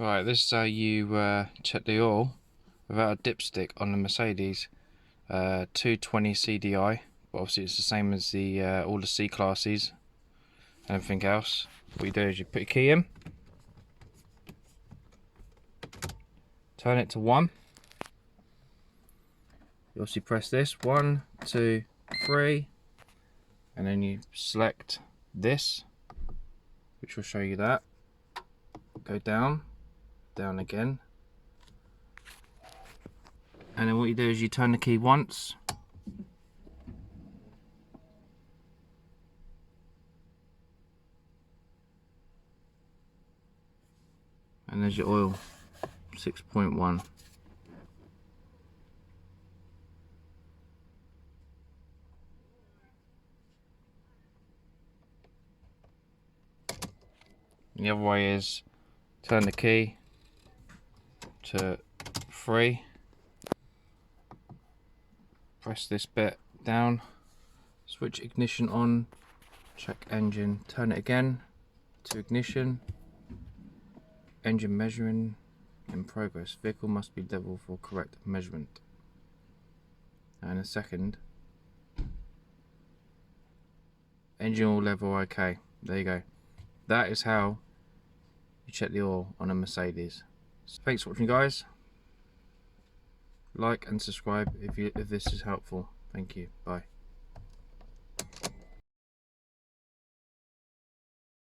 Right, this is how you check the oil without a dipstick on the Mercedes 220 CDI. But obviously it's the same as the all the C classes and everything else. What you do is you put your key in, turn it to 1. You obviously press this 1, 2, 3, and then you select this, which will show you that. Go down, down again, and then what you do is you turn the key once, and there's your oil, 6.1. The other way is turn the key to 3, press this bit down, switch ignition on, check engine, turn it again to ignition, engine measuring in progress, vehicle must be level for correct measurement. And a second, engine all level okay. There you go. That is how you check the oil on a Mercedes. So thanks for watching, guys. Like and subscribe if this is helpful. Thank you. Bye.